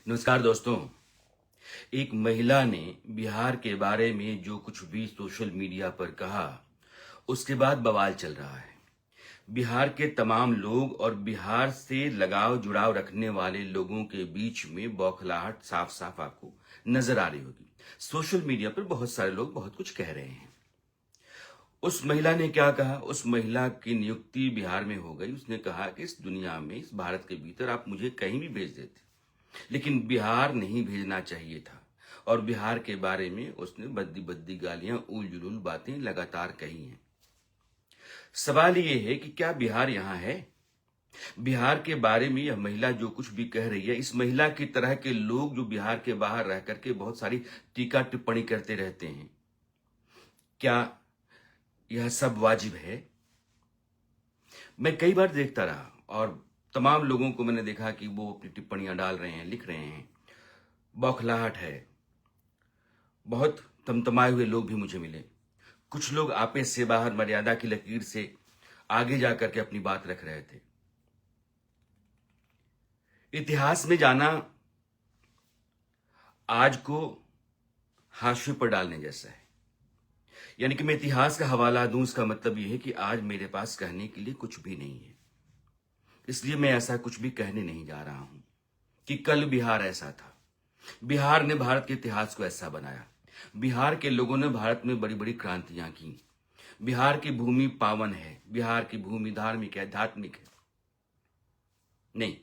नमस्कार दोस्तों। एक महिला ने बिहार के बारे में जो कुछ भी सोशल मीडिया पर कहा, उसके बाद बवाल चल रहा है। बिहार के तमाम लोग और बिहार से लगाव जुड़ाव रखने वाले लोगों के बीच में बौखलाहट साफ साफ आपको नजर आ रही होगी। सोशल मीडिया पर बहुत सारे लोग बहुत कुछ कह रहे हैं। उस महिला ने क्या कहा? उस महिला की नियुक्ति बिहार में हो गई। उसने कहा कि इस दुनिया में, इस भारत के भीतर आप मुझे कहीं भी भेज देते, लेकिन बिहार नहीं भेजना चाहिए था। और बिहार के बारे में उसने बद्दी बद्दी गालियां, उल जुलूल बातें लगातार कही हैं। सवाल ये है कि क्या बिहार यहां है? बिहार के बारे में यह महिला जो कुछ भी कह रही है, इस महिला की तरह के लोग जो बिहार के बाहर रह करके बहुत सारी टीका टिप्पणी करते रहते हैं, क्या यह सब वाजिब है? मैं कई बार देखता रहा और तमाम लोगों को मैंने देखा कि वो अपनी टिप्पणियां डाल रहे हैं, लिख रहे हैं। बौखलाहट है। बहुत तमतमाए हुए लोग भी मुझे मिले। कुछ लोग आपे से बाहर मर्यादा की लकीर से आगे जाकर के अपनी बात रख रहे थे। इतिहास में जाना आज को हाशिए पर डालने जैसा है। यानी कि मैं इतिहास का हवाला दूं, इसका मतलब यह है कि आज मेरे पास कहने के लिए कुछ भी नहीं है। इसलिए मैं ऐसा कुछ भी कहने नहीं जा रहा हूं कि कल बिहार ऐसा था, बिहार ने भारत के इतिहास को ऐसा बनाया, बिहार के लोगों ने भारत में बड़ी बड़ी क्रांतियां की, बिहार की भूमि पावन है, बिहार की भूमि धार्मिक है, आध्यात्मिक है। नहीं,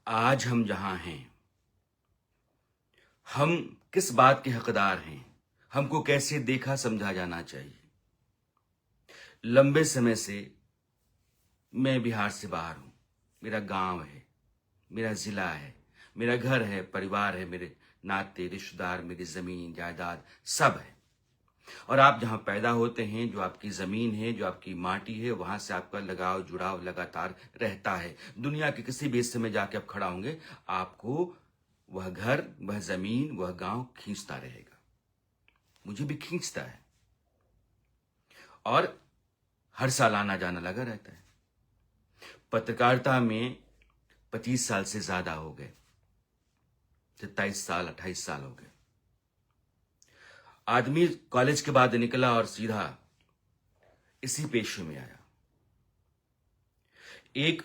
आज हम जहां हैं, हम किस बात के हकदार हैं, हमको कैसे देखा समझा जाना चाहिए। लंबे समय से मैं बिहार से बाहर हूं। मेरा गांव है, मेरा जिला है, मेरा घर है, परिवार है, मेरे नाते रिश्तेदार, मेरी जमीन जायदाद सब है। और आप जहां पैदा होते हैं, जो आपकी जमीन है, जो आपकी माटी है, वहां से आपका लगाव जुड़ाव लगातार रहता है। दुनिया के किसी भी हिस्से में जाके आप खड़ा होंगे, आपको वह घर, वह जमीन, वह गांव खींचता रहेगा। मुझे भी खींचता है और हर साल आना जाना लगा रहता है। पत्रकारिता में 25 साल से ज्यादा हो गए, 27 साल 28 साल हो गए। आदमी कॉलेज के बाद निकला और सीधा इसी पेशे में आया। एक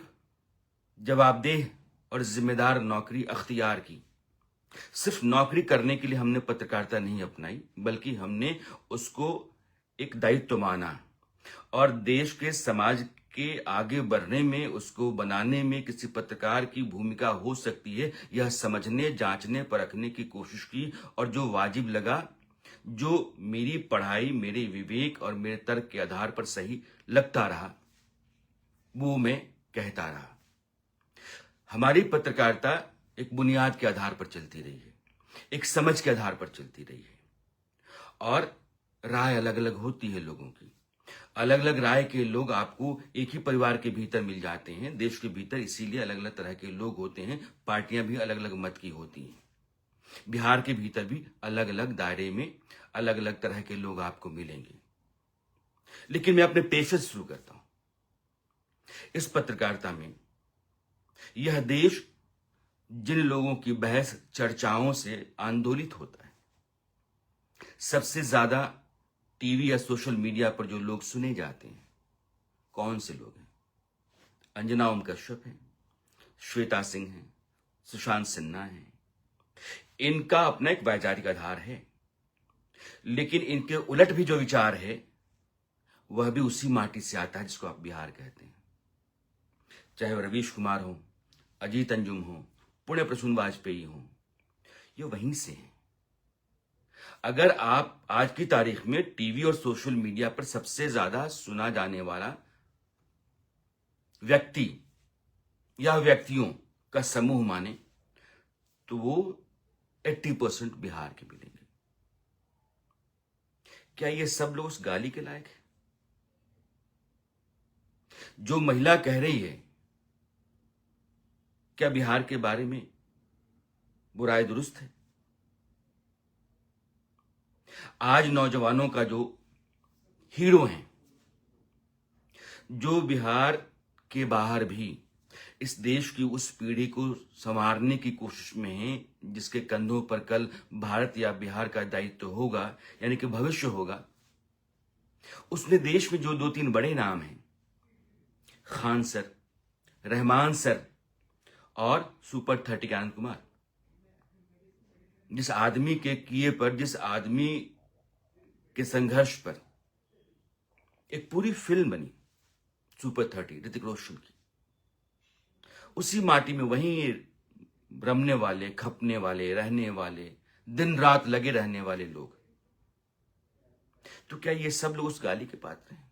जवाबदेह और जिम्मेदार नौकरी अख्तियार की। सिर्फ नौकरी करने के लिए हमने पत्रकारिता नहीं अपनाई, बल्कि हमने उसको एक दायित्व माना और देश के समाज के आगे बढ़ने में, उसको बनाने में किसी पत्रकार की भूमिका हो सकती है, यह समझने, जांचने, परखने की कोशिश की। और जो वाजिब लगा, जो मेरी पढ़ाई, मेरे विवेक और मेरे तर्क के आधार पर सही लगता रहा, वो मैं कहता रहा। हमारी पत्रकारिता एक बुनियाद के आधार पर चलती रही है, एक समझ के आधार पर चलती रही है। और राय अलग अलग होती है लोगों की। अलग अलग राय के लोग आपको एक ही परिवार के भीतर मिल जाते हैं, देश के भीतर इसीलिए अलग अलग तरह के लोग होते हैं। पार्टियां भी अलग अलग मत की होती हैं। बिहार के भीतर भी अलग अलग दायरे में अलग अलग तरह के लोग आपको मिलेंगे। लेकिन मैं अपने पेशे से शुरू करता हूं। इस पत्रकारिता में यह देश जिन लोगों की बहस चर्चाओं से आंदोलित होता है, सबसे ज्यादा टीवी या सोशल मीडिया पर जो लोग सुने जाते हैं, कौन से लोग हैं? अंजना ओम कश्यप हैं, श्वेता सिंह हैं, सुशांत सिन्हा हैं। इनका अपना एक वैचारिक आधार है, लेकिन इनके उलट भी जो विचार है, वह भी उसी माटी से आता है जिसको आप बिहार कहते हैं। चाहे वह रवीश कुमार हो, अजीत अंजुम हो, पुण्य प्रसून वाजपेयी हो, ये वहीं से हैं। अगर आप आज की तारीख में टीवी और सोशल मीडिया पर सबसे ज्यादा सुना जाने वाला व्यक्ति या व्यक्तियों का समूह माने, तो वो 80% बिहार के मिलेंगे। क्या ये सब लोग उस गाली के लायक है? जो महिला कह रही है, क्या बिहार के बारे में बुराई दुरुस्त है? आज नौजवानों का जो हीरो हैं, जो बिहार के बाहर भी इस देश की उस पीढ़ी को संवारने की कोशिश में हैं जिसके कंधों पर कल भारत या बिहार का दायित्व होगा, यानी कि भविष्य होगा। उसने देश में जो 2-3 बड़े नाम हैं, खान सर, रहमान सर और सुपर 30 के आनंद कुमार, जिस आदमी के किए पर, जिस आदमी के संघर्ष पर एक पूरी फिल्म बनी सुपर 30 ऋतिक रोशन की, उसी माटी में वहीं रमने वाले, खपने वाले, रहने वाले, दिन रात लगे रहने वाले लोग, तो क्या ये सब लोग उस गाली के पात्र हैं?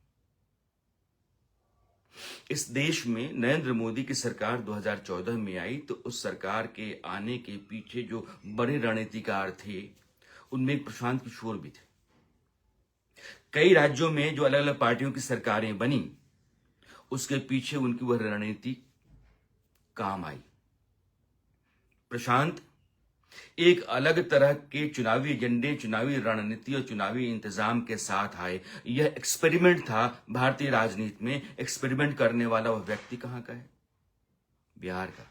इस देश में नरेंद्र मोदी की सरकार 2014 में आई तो उस सरकार के आने के पीछे जो बड़े रणनीतिकार थे उनमें एक प्रशांत किशोर भी थे। कई राज्यों में जो अलग अलग पार्टियों की सरकारें बनी, उसके पीछे उनकी वह रणनीति काम आई। प्रशांत एक अलग तरह के चुनावी एजेंडे, चुनावी रणनीति और चुनावी इंतजाम के साथ आए। यह एक्सपेरिमेंट था भारतीय राजनीति में। एक्सपेरिमेंट करने वाला वह व्यक्ति कहां का है? बिहार का।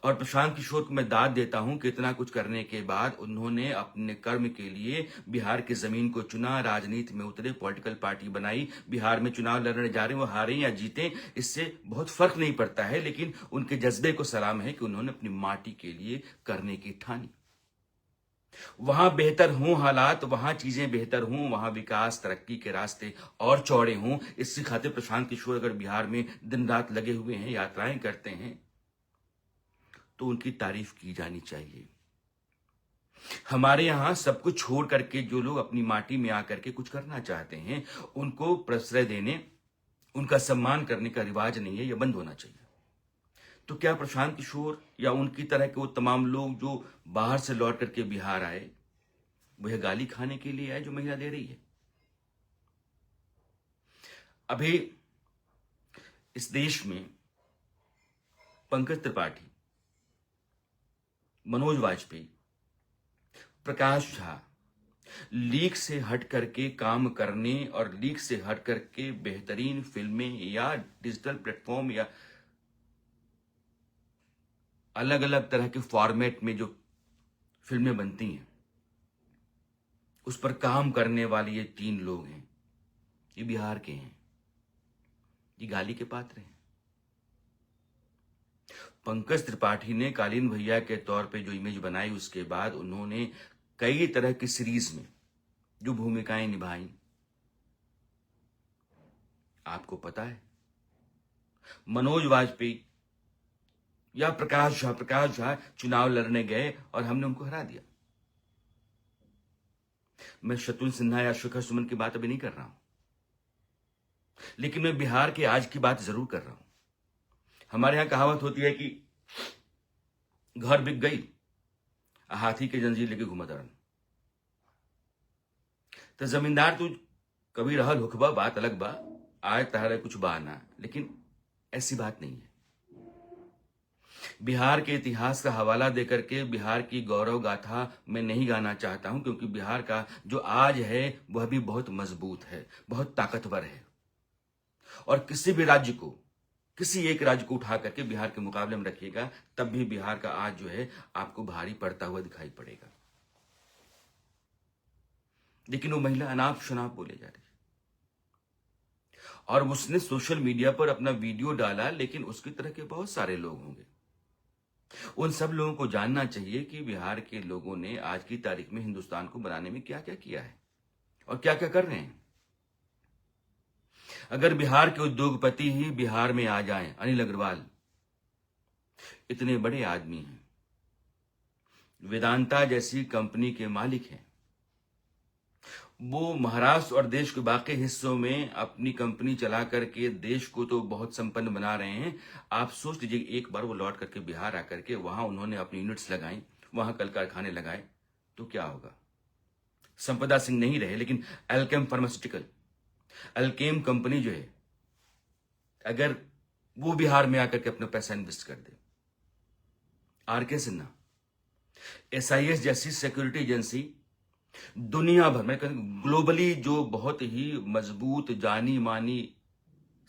और प्रशांत किशोर को मैं दाद देता हूं कि इतना कुछ करने के बाद उन्होंने अपने कर्म के लिए बिहार की जमीन को चुना, राजनीति में उतरे, पॉलिटिकल पार्टी बनाई, बिहार में चुनाव लड़ने जा रहे हैं। वो हारे या जीते इससे बहुत फर्क नहीं पड़ता है, लेकिन उनके जज्बे को सलाम है कि उन्होंने अपनी माटी के लिए करने की ठानी। वहां बेहतर हों हालात, वहां चीजें बेहतर हों, वहां विकास तरक्की के रास्ते और चौड़े हों, इसकी खातिर प्रशांत किशोर अगर बिहार में दिन रात लगे हुए हैं, यात्राएं करते हैं, तो उनकी तारीफ की जानी चाहिए। हमारे यहां सब कुछ छोड़ करके जो लोग अपनी माटी में आकर के कुछ करना चाहते हैं, उनको प्रश्रय देने, उनका सम्मान करने का रिवाज नहीं है, यह बंद होना चाहिए। तो क्या प्रशांत किशोर या उनकी तरह के वो तमाम लोग जो बाहर से लौट करके बिहार आए, वह गाली खाने के लिए आए जो महिला दे रही है? अभी इस देश में पंकज त्रिपाठी, मनोज वाजपेयी, प्रकाश झा लीक से हट करके काम करने और लीक से हट करके बेहतरीन फिल्में या डिजिटल प्लेटफॉर्म या अलग अलग तरह के फॉर्मेट में जो फिल्में बनती हैं, उस पर काम करने वाले ये 3 लोग हैं, ये बिहार के हैं, ये गाली के पात्र हैं। पंकज त्रिपाठी ने कालीन भैया के तौर पे जो इमेज बनाई, उसके बाद उन्होंने कई तरह की सीरीज में जो भूमिकाएं निभाई, आपको पता है। मनोज वाजपेयी या प्रकाश झा चुनाव लड़ने गए और हमने उनको हरा दिया। मैं शत्रुघ्न सिन्हा या शिखर सुमन की बात अभी नहीं कर रहा हूं, लेकिन मैं बिहार के आज की बात जरूर कर रहा हूं। हमारे यहां कहावत होती है कि घर बिक गई, हाथी के जंजीर लेके घुमा दरन। तो जमींदार तू कभी रहल हुकबा, बात अलग बा, आए तहरे कुछ बहाना, लेकिन ऐसी बात नहीं है। बिहार के इतिहास का हवाला देकर के बिहार की गौरव गाथा मैं नहीं गाना चाहता हूं, क्योंकि बिहार का जो आज है वह भी बहुत मजबूत है, बहुत ताकतवर है। और किसी भी राज्य को, किसी एक राज्य को उठा करके बिहार के मुकाबले में रखिएगा, तब भी बिहार का आज जो है आपको भारी पड़ता हुआ दिखाई पड़ेगा। लेकिन वो महिला अनाप शनाप बोले जा रही है, और उसने सोशल मीडिया पर अपना वीडियो डाला, लेकिन उसकी तरह के बहुत सारे लोग होंगे। उन सब लोगों को जानना चाहिए कि बिहार के लोगों ने आज की तारीख में हिंदुस्तान को बनाने में क्या क्या किया है और क्या क्या कर रहे हैं। अगर बिहार के उद्योगपति ही बिहार में आ जाएं, अनिल अग्रवाल इतने बड़े आदमी हैं, वेदांता जैसी कंपनी के मालिक हैं, वो महाराष्ट्र और देश के बाकी हिस्सों में अपनी कंपनी चला करके देश को तो बहुत संपन्न बना रहे हैं। आप सोच लीजिए, एक बार वो लौट करके बिहार आकर के वहां उन्होंने अपनी यूनिट्स लगाई, वहां कल कारखाने लगाए, तो क्या होगा? संपदा सिंह नहीं रहे, लेकिन एल्केम फार्मास्यूटिकल, एल्केम कंपनी जो है, अगर वो बिहार में आकर के अपना पैसा इन्वेस्ट कर दे, आरके सिन्हा, SIS जैसी सिक्योरिटी एजेंसी दुनिया भर में ग्लोबली जो बहुत ही मजबूत जानी मानी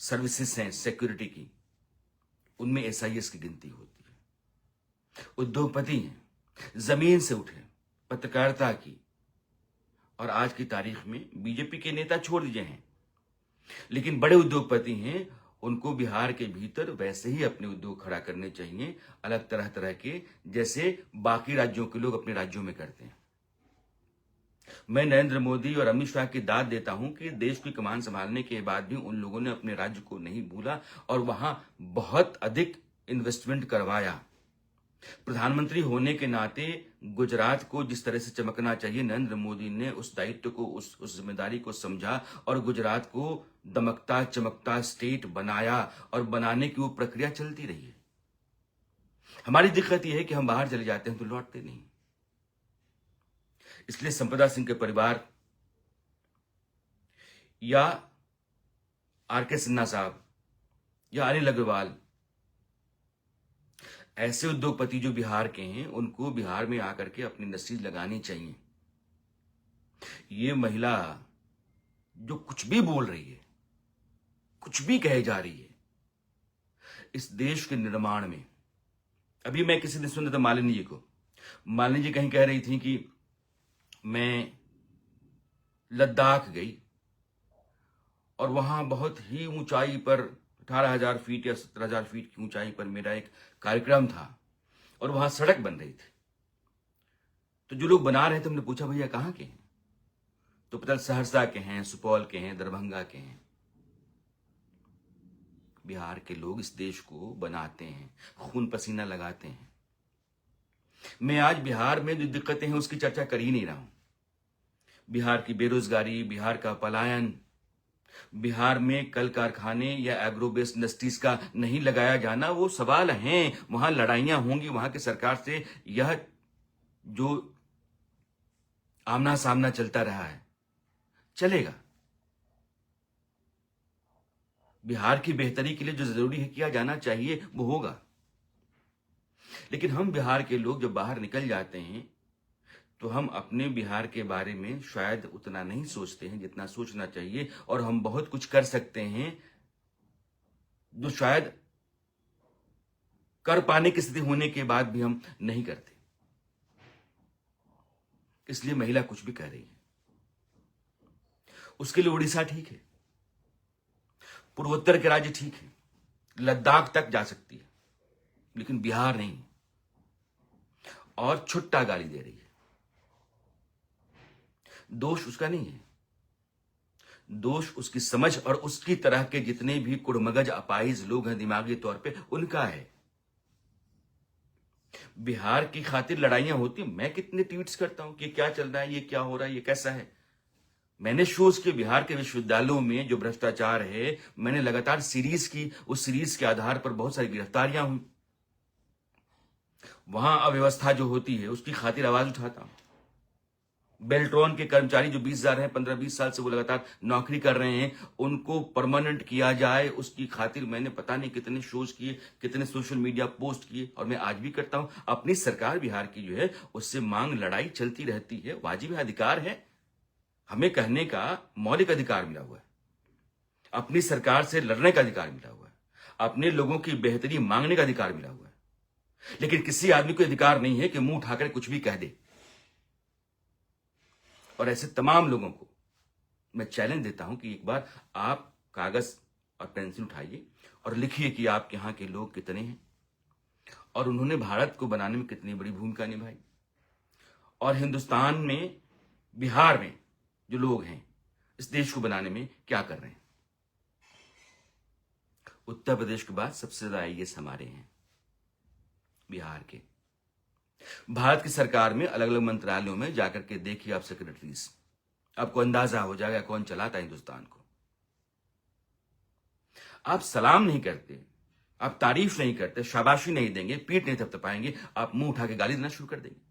सर्विसेज हैं सिक्योरिटी की, उनमें एसआईएस की गिनती होती है। उद्योगपति हैं, जमीन से उठे, पत्रकारिता की, और आज की तारीख में बीजेपी के नेता छोड़ दीजिए हैं, लेकिन बड़े उद्योगपति हैं, उनको बिहार के भीतर वैसे ही अपने उद्योग खड़ा करने चाहिए, अलग तरह तरह के, जैसे बाकी राज्यों के लोग अपने राज्यों में करते हैं। मैं नरेंद्र मोदी और अमित शाह की दाद देता हूं कि देश की कमान संभालने के बाद भी उन लोगों ने अपने राज्य को नहीं भूला और वहां बहुत अधिक इन्वेस्टमेंट करवाया। प्रधानमंत्री होने के नाते गुजरात को जिस तरह से चमकना चाहिए, नरेंद्र मोदी ने उस दायित्व को, उस जिम्मेदारी को समझा और गुजरात को दमकता चमकता स्टेट बनाया, और बनाने की वो प्रक्रिया चलती रही है। हमारी दिक्कत यह है कि हम बाहर चले जाते हैं तो लौटते नहीं। इसलिए संपदा सिंह के परिवार या आरके सिन्हा साहब या अनिल अग्रवाल, ऐसे उद्योगपति जो बिहार के हैं, उनको बिहार में आकर के अपनी नसीब लगानी चाहिए। ये महिला जो कुछ भी बोल रही है, कुछ भी कहे जा रही है, इस देश के निर्माण में, अभी मैं किसी दिन सुना था मालिनी जी को, मालिनी जी कहीं कह रही थी कि मैं लद्दाख गई और वहां बहुत ही ऊंचाई पर 18,000 फीट या 17,000 फीट की ऊंचाई पर मेरा एक कार्यक्रम था और वहां सड़क बन रही थी। तो जो लोग बना रहे थे, हमने पूछा भैया कहां के हैं? तो पता सहरसा के हैं, सुपौल के हैं, दरभंगा के हैं। बिहार के लोग इस देश को बनाते हैं, खून पसीना लगाते हैं। मैं आज बिहार में जो दिक्कतें हैं उसकी चर्चा कर ही नहीं रहा हूं। बिहार की बेरोजगारी, बिहार का पलायन, बिहार में कल कारखाने या एग्रो बेस्ड इंडस्ट्रीज का नहीं लगाया जाना, वो सवाल हैं। वहां लड़ाइयां होंगी, वहां की सरकार से यह जो आमना सामना चलता रहा है चलेगा। बिहार की बेहतरी के लिए जो जरूरी है किया जाना चाहिए वो होगा। लेकिन हम बिहार के लोग जब बाहर निकल जाते हैं तो हम अपने बिहार के बारे में शायद उतना नहीं सोचते हैं जितना सोचना चाहिए, और हम बहुत कुछ कर सकते हैं जो शायद कर पाने की स्थिति होने के बाद भी हम नहीं करते। इसलिए महिला कुछ भी कह रही है, उसके लिए उड़ीसा ठीक है, पूर्वोत्तर के राज्य ठीक है, लद्दाख तक जा सकती है, लेकिन बिहार नहीं। और छुट्टा गाली दे रही है। दोष उसका नहीं है, दोष उसकी समझ और उसकी तरह के जितने भी कुड़मगज अपाहिज लोग हैं दिमागी तौर पे, उनका है। बिहार की खातिर लड़ाइयां होती, मैं कितने ट्वीट्स करता हूं कि क्या चल रहा है, ये क्या हो रहा है, ये कैसा है। मैंने शोज के बिहार के विश्वविद्यालयों में जो भ्रष्टाचार है, मैंने लगातार सीरीज की, उस सीरीज के आधार पर बहुत सारी गिरफ्तारियां हुई। वहां अव्यवस्था जो होती है उसकी खातिर आवाज उठाता हूं। बेल्ट्रॉन के कर्मचारी जो 20,000 हैं, 15-20 साल से वो लगातार नौकरी कर रहे हैं, उनको परमानेंट किया जाए, उसकी खातिर मैंने पता नहीं कितने शोज किए, कितने सोशल मीडिया पोस्ट किए, और मैं आज भी करता हूं। अपनी सरकार बिहार की जो है उससे मांग लड़ाई चलती रहती है। वाजिब अधिकार है, हमें कहने का मौलिक अधिकार मिला हुआ है, अपनी सरकार से लड़ने का अधिकार मिला हुआ है, अपने लोगों की बेहतरी मांगने का अधिकार मिला हुआ है। लेकिन किसी आदमी को अधिकार नहीं है कि मुंह उठाकर कुछ भी कह दे। और ऐसे तमाम लोगों को मैं चैलेंज देता हूं कि एक बार आप कागज और पेंसिल उठाइए और लिखिए कि आपके यहां के लोग कितने हैं और उन्होंने भारत को बनाने में कितनी बड़ी भूमिका निभाई, और हिंदुस्तान में, बिहार में जो लोग हैं इस देश को बनाने में क्या कर रहे हैं। उत्तर प्रदेश के बाद सबसे ज्यादा आईएएस हमारे हैं, बिहार के। भारत की सरकार में अलग अलग मंत्रालयों में जाकर के देखिए आप सेक्रेटरीज, आपको अंदाजा हो जाएगा कौन चलाता है हिंदुस्तान को। आप सलाम नहीं करते, आप तारीफ नहीं करते, शाबाशी नहीं देंगे, पीठ नहीं थपथपाएंगे, आप मुंह उठा के गाली देना शुरू कर देंगे।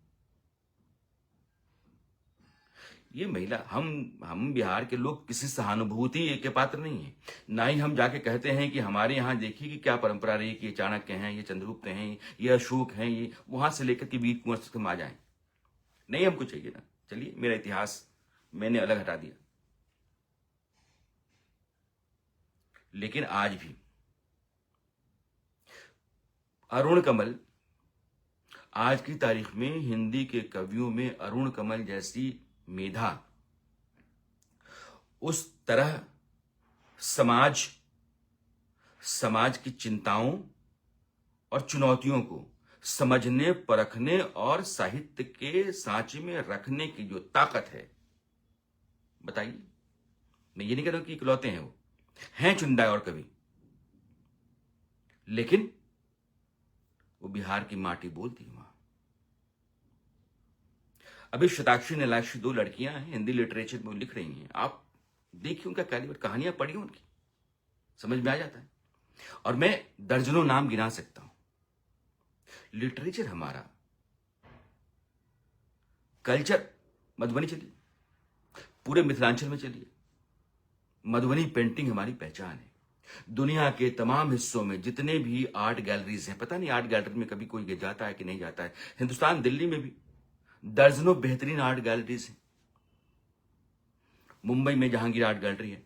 ये महिला, हम बिहार के लोग किसी सहानुभूति के पात्र नहीं है। ना ही हम जाके कहते हैं कि हमारे यहां देखिए कि क्या परंपरा रही, कि ये चाणक्य हैं, ये चंद्रगुप्त हैं, ये अशोक हैं, ये वहां से लेकर के वीर कुंवर तक हम आ जाएं। नहीं, हमको चाहिए ना, चलिए मेरा इतिहास मैंने अलग हटा दिया। लेकिन आज भी अरुण कमल, आज की तारीख में हिंदी के कवियों में अरुण कमल जैसी मेधा, उस तरह समाज की चिंताओं और चुनौतियों को समझने, परखने और साहित्य के सांचे में रखने की जो ताकत है, बताइए। मैं ये नहीं कह रहा हूं कि इकलौते हैं, वो हैं चुनिंदा और कवि, लेकिन वो बिहार की माटी बोलती है वहां। अभी शताक्षी नीलाक्षी 2 लड़कियां हैं, हिंदी लिटरेचर में लिख रही हैं। आप देखिए उनका कैलिबर, कहानियां पढ़िए उनकी, समझ में आ जाता है। और मैं दर्जनों नाम गिना सकता हूं। लिटरेचर हमारा, कल्चर, मधुबनी चलिए, पूरे मिथिलांचल में चलिए, मधुबनी पेंटिंग हमारी पहचान है। दुनिया के तमाम हिस्सों में जितने भी आर्ट गैलरीज हैं, पता नहीं आर्ट गैलरी में कभी कोई जाता है कि नहीं जाता है, हिंदुस्तान, दिल्ली में भी दर्जनों बेहतरीन आर्ट गैलरीज हैं। मुंबई में जहांगीर आर्ट गैलरी है।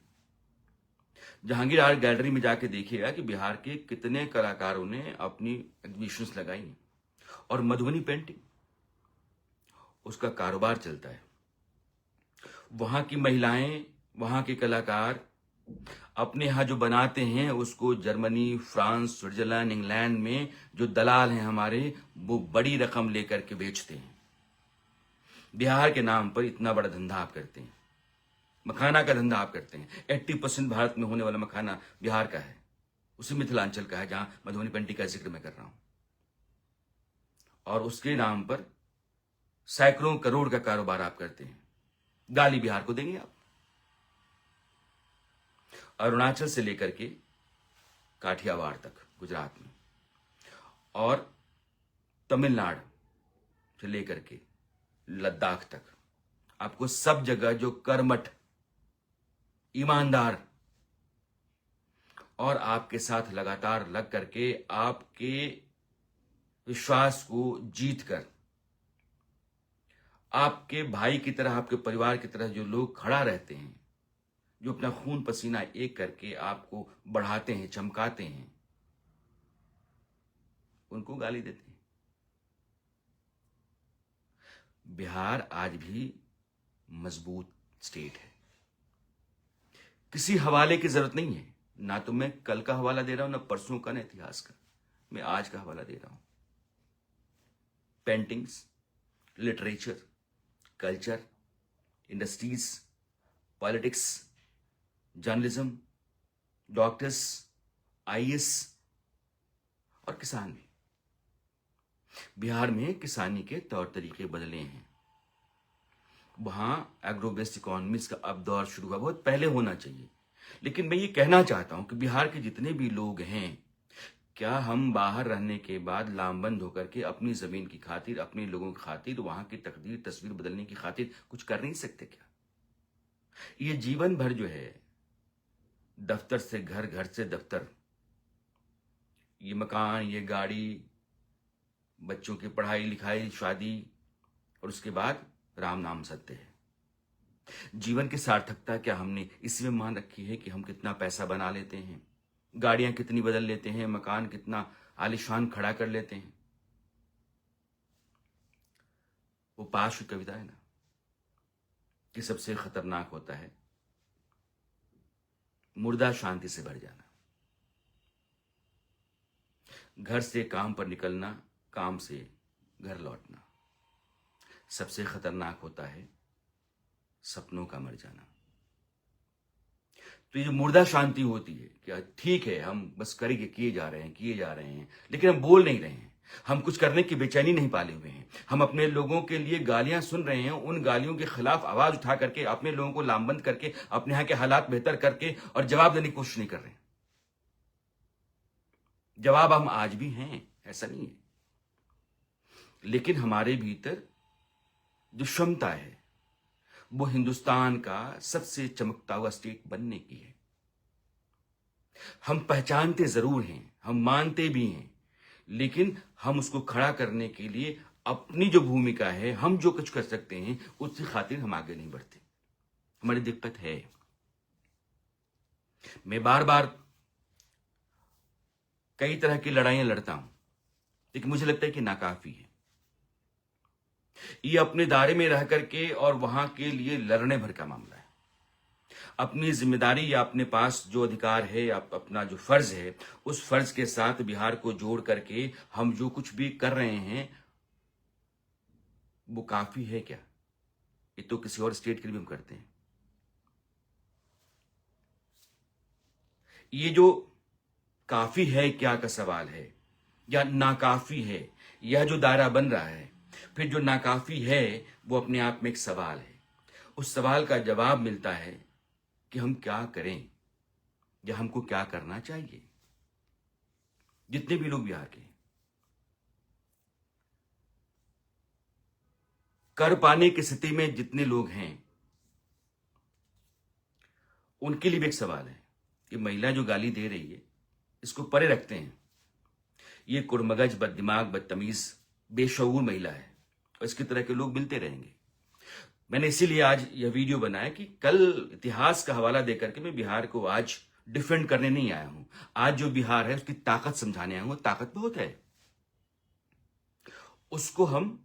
जहांगीर आर्ट गैलरी में जाके देखिएगा कि बिहार के कितने कलाकारों ने अपनी एग्जीबिशंस लगाई हैं। और मधुबनी पेंटिंग, उसका कारोबार चलता है। वहां की महिलाएं, वहां के कलाकार अपने यहां जो बनाते हैं उसको जर्मनी, फ्रांस, स्विट्जरलैंड, इंग्लैंड में जो दलाल हैं हमारे, वो बड़ी रकम लेकर के बेचते हैं। बिहार के नाम पर इतना बड़ा धंधा आप करते हैं, मखाना का धंधा आप करते हैं। 80% भारत में होने वाला मखाना बिहार का है, उसी मिथिलांचल का है जहां मधुबनी पेंटिंग का जिक्र मैं कर रहा हूं। और उसके नाम पर सैकड़ों करोड़ का कारोबार आप करते हैं। गाली बिहार को देंगे आप। अरुणाचल से लेकर के काठियावाड़ तक गुजरात में, और तमिलनाडु से लेकर के लद्दाख तक, आपको सब जगह जो कर्मठ, ईमानदार और आपके साथ लगातार लग करके आपके विश्वास को जीत कर, आपके भाई की तरह, आपके परिवार की तरह जो लोग खड़ा रहते हैं, जो अपना खून पसीना एक करके आपको बढ़ाते हैं, चमकाते हैं, उनको गाली देते हैं। बिहार आज भी मजबूत स्टेट है। किसी हवाले की जरूरत नहीं है। ना तो मैं कल का हवाला दे रहा हूं, ना परसों का, ना इतिहास का, मैं आज का हवाला दे रहा हूं। Paintings, literature, culture, industries, politics, journalism, doctors, IAS और किसान भी। बिहार में किसानी के तौर तरीके बदले हैं। वहां एग्रो बेस्ड इकोनॉमिक्स का अब दौर शुरू हुआ, बहुत पहले होना चाहिए। लेकिन मैं ये कहना चाहता हूं कि बिहार के जितने भी लोग हैं, क्या हम बाहर रहने के बाद लामबंद होकर के अपनी जमीन की खातिर, अपने लोगों की खातिर, वहां की तकदीर तस्वीर बदलने की खातिर कुछ कर नहीं सकते क्या? ये जीवन भर जो है, दफ्तर से घर, घर से दफ्तर, ये मकान, ये गाड़ी, बच्चों की पढ़ाई लिखाई, शादी, और उसके बाद राम नाम सत्य है। जीवन की सार्थकता क्या हमने इसी में मान रखी है कि हम कितना पैसा बना लेते हैं, गाड़ियां कितनी बदल लेते हैं, मकान कितना आलीशान खड़ा कर लेते हैं? वो पाश की कविता है ना कि सबसे खतरनाक होता है मुर्दा शांति से भर जाना, घर से काम पर निकलना, काम से घर लौटना। सबसे खतरनाक होता है सपनों का मर जाना। तो ये जो मुर्दा शांति होती है, क्या ठीक है, हम बस करेंगे, किए जा रहे हैं, लेकिन हम बोल नहीं रहे हैं, हम कुछ करने की बेचैनी नहीं पाले हुए हैं, हम अपने लोगों के लिए गालियां सुन रहे हैं, उन गालियों के खिलाफ आवाज उठा करके, अपने लोगों को लामबंद करके, अपने यहां के हालात बेहतर करके, और जवाब देने की कोशिश नहीं कर रहे हैं। जवाब हम आज भी हैं, ऐसा नहीं है, लेकिन हमारे भीतर जो क्षमता है वो हिंदुस्तान का सबसे चमकता हुआ स्टेट बनने की है। हम पहचानते जरूर हैं, हम मानते भी हैं, लेकिन हम उसको खड़ा करने के लिए अपनी जो भूमिका है, हम जो कुछ कर सकते हैं, उसकी खातिर हम आगे नहीं बढ़ते। हमारी दिक्कत है। मैं बार बार कई तरह की लड़ाइयां लड़ता हूं, लेकिन मुझे लगता है कि नाकाफी है। ये अपने दायरे में रह करके और वहां के लिए लड़ने भर का मामला है। अपनी जिम्मेदारी या अपने पास जो अधिकार है या अपना जो फर्ज है, उस फर्ज के साथ बिहार को जोड़ करके हम जो कुछ भी कर रहे हैं वो काफी है क्या? ये तो किसी और स्टेट के लिए भी हम करते हैं। ये जो काफी है क्या का सवाल है या नाकाफी है, यह जो दायरा बन रहा है, फिर जो नाकाफी है वो अपने आप में एक सवाल है। उस सवाल का जवाब मिलता है कि हम क्या करें या हमको क्या करना चाहिए। जितने भी लोग बिहार के कर पाने की स्थिति में जितने लोग हैं, उनके लिए भी एक सवाल है कि महिला जो गाली दे रही है, इसको परे रखते हैं। ये कुड़मगज, बददिमाग, बदतमीज, बेशऊर महिला है और इसकी तरह के लोग मिलते रहेंगे। मैंने इसीलिए आज यह वीडियो बनाया कि कल इतिहास का हवाला देकर के मैं बिहार को आज डिफेंड करने नहीं आया हूं। आज जो बिहार है उसकी ताकत समझाने आया हूं। ताकत बहुत है, उसको हम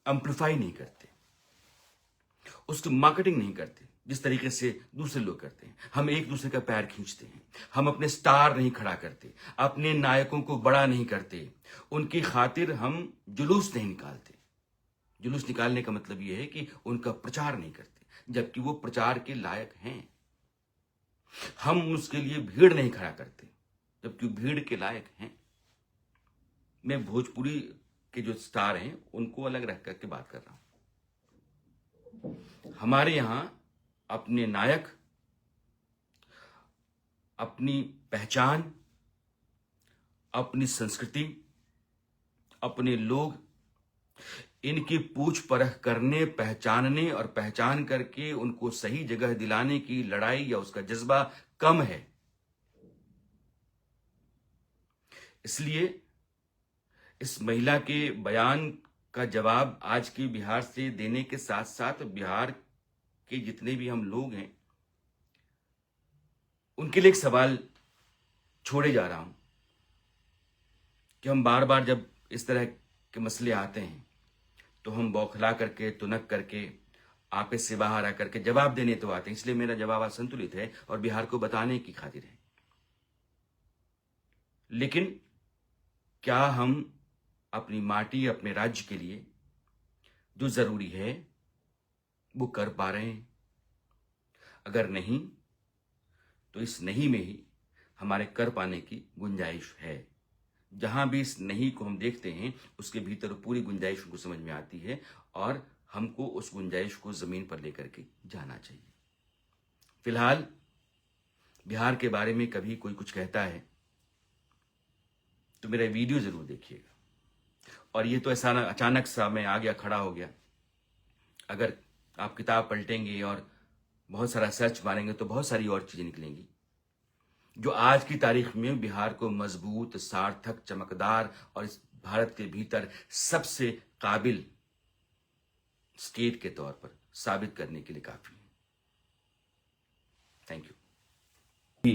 एम्पलीफाई नहीं करते, उसकी मार्केटिंग नहीं करते जिस तरीके से दूसरे लोग करते हैं। हम एक दूसरे का पैर खींचते हैं, हम अपने स्टार नहीं खड़ा करते, अपने नायकों को बड़ा नहीं करते, उनकी खातिर हम जुलूस नहीं निकालते। जुलूस निकालने का मतलब यह है कि उनका प्रचार नहीं करते, जबकि वो प्रचार के लायक हैं। हम उसके लिए भीड़ नहीं खड़ा करते, जबकि भीड़ के लायक हैं। मैं भोजपुरी के जो स्टार हैं उनको अलग रख करके बात कर रहा हूं। हमारे यहां अपने नायक, अपनी पहचान, अपनी संस्कृति, अपने लोग, इनकी पूछ परख करने, पहचानने और पहचान करके उनको सही जगह दिलाने की लड़ाई या उसका जज्बा कम है। इसलिए इस महिला के बयान का जवाब आज के बिहार से देने के साथ साथ बिहार के जितने भी हम लोग हैं उनके लिए एक सवाल छोड़े जा रहा हूं कि हम बार बार जब इस तरह के मसले आते हैं तो हम बौखला करके, तुनक करके, आपे से बाहर आकर के जवाब देने तो आते हैं। इसलिए मेरा जवाब आज संतुलित है और बिहार को बताने की खातिर है। लेकिन क्या हम अपनी माटी, अपने राज्य के लिए जो जरूरी है वो कर पा रहे हैं? अगर नहीं तो इस नहीं में ही हमारे कर पाने की गुंजाइश है। जहां भी इस नहीं को हम देखते हैं उसके भीतर पूरी गुंजाइश को समझ में आती है और हमको उस गुंजाइश को जमीन पर लेकर के जाना चाहिए। फिलहाल बिहार के बारे में कभी कोई कुछ कहता है तो मेरा वीडियो जरूर देखिएगा। और ये तो ऐसा अचानक सा मैं आ गया, खड़ा हो गया। अगर आप किताब पलटेंगे और बहुत सारा सर्च मारेंगे तो बहुत सारी और चीजें निकलेंगी जो आज की तारीख में बिहार को मजबूत, सार्थक, चमकदार और इस भारत के भीतर सबसे काबिल स्टेट के तौर पर साबित करने के लिए काफी है। Thank you.